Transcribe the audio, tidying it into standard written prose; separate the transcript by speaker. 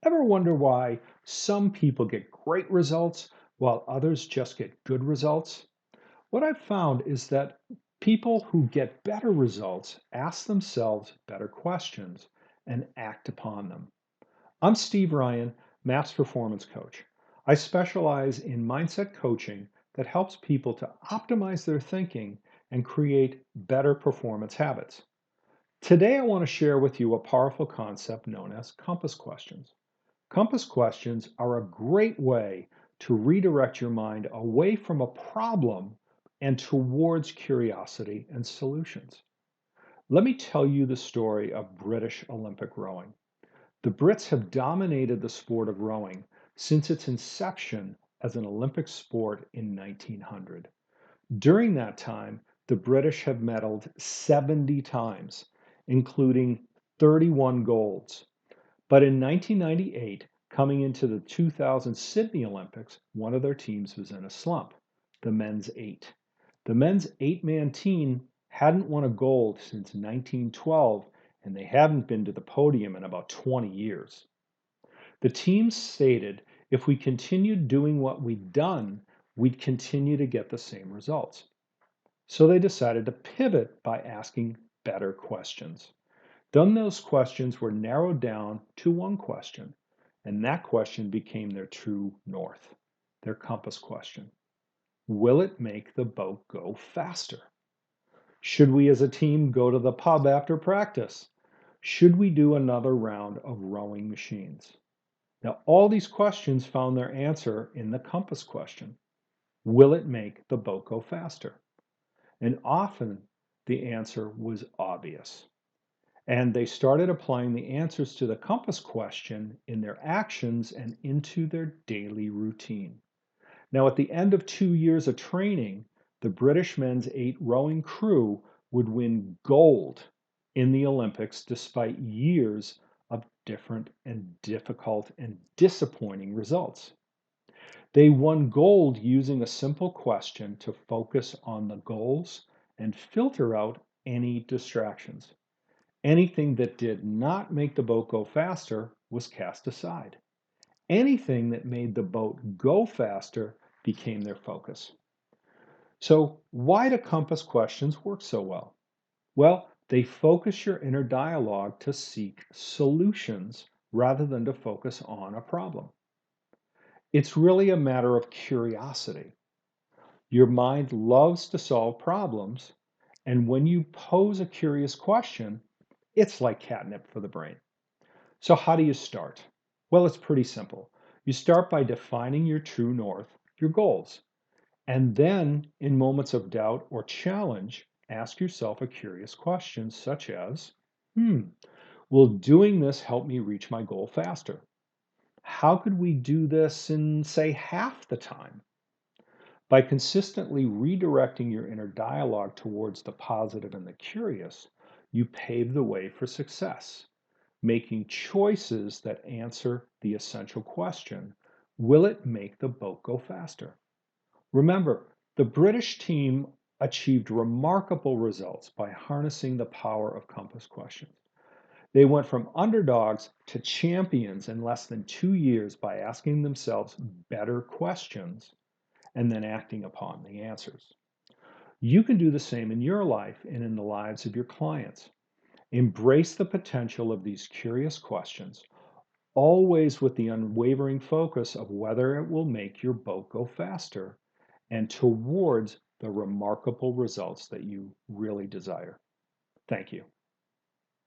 Speaker 1: Ever wonder why some people get great results while others just get good results? What I've found is that people who get better results ask themselves better questions and act upon them. I'm Steve Ryan, Mass Performance Coach. I specialize in mindset coaching that helps people to optimize their thinking and create better performance habits. Today, I want to share with you a powerful concept known as compass questions. Compass questions are a great way to redirect your mind away from a problem and towards curiosity and solutions. Let me tell you the story of British Olympic rowing. The Brits have dominated the sport of rowing since its inception as an Olympic sport in 1900. During that time, the British have medaled 70 times, including 31 golds. But in 1998, coming into the 2000 Sydney Olympics, one of their teams was in a slump, the men's eight. The men's eight-man team hadn't won a gold since 1912, and they hadn't been to the podium in about 20 years. The team stated if we continued doing what we'd done, we'd continue to get the same results. So they decided to pivot by asking better questions. Then those questions were narrowed down to one question, and that question became their true north, their compass question. Will it make the boat go faster? Should we as a team go to the pub after practice? Should we do another round of rowing machines? Now, all these questions found their answer in the compass question. Will it make the boat go faster? And often the answer was obvious. And they started applying the answers to the compass question in their actions and into their daily routine. Now, at the end of 2 years of training, the British men's eight rowing crew would win gold in the Olympics despite years of different and difficult and disappointing results. They won gold using a simple question to focus on the goals and filter out any distractions. Anything that did not make the boat go faster was cast aside. Anything that made the boat go faster became their focus. So, why do compass questions work so well? Well, they focus your inner dialogue to seek solutions rather than to focus on a problem. It's really a matter of curiosity. Your mind loves to solve problems, and when you pose a curious question, it's like catnip for the brain. So, how do you start? Well, it's pretty simple. You start by defining your true north, your goals. And then, in moments of doubt or challenge, ask yourself a curious question such as, will doing this help me reach my goal faster? How could we do this in, say, half the time? By consistently redirecting your inner dialogue towards the positive and the curious, you pave the way for success, making choices that answer the essential question, will it make the boat go faster? Remember, the British team achieved remarkable results by harnessing the power of compass questions. They went from underdogs to champions in less than 2 years by asking themselves better questions and then acting upon the answers. You can do the same in your life and in the lives of your clients. Embrace the potential of these curious questions, always with the unwavering focus of whether it will make your boat go faster and towards the remarkable results that you really desire. Thank you.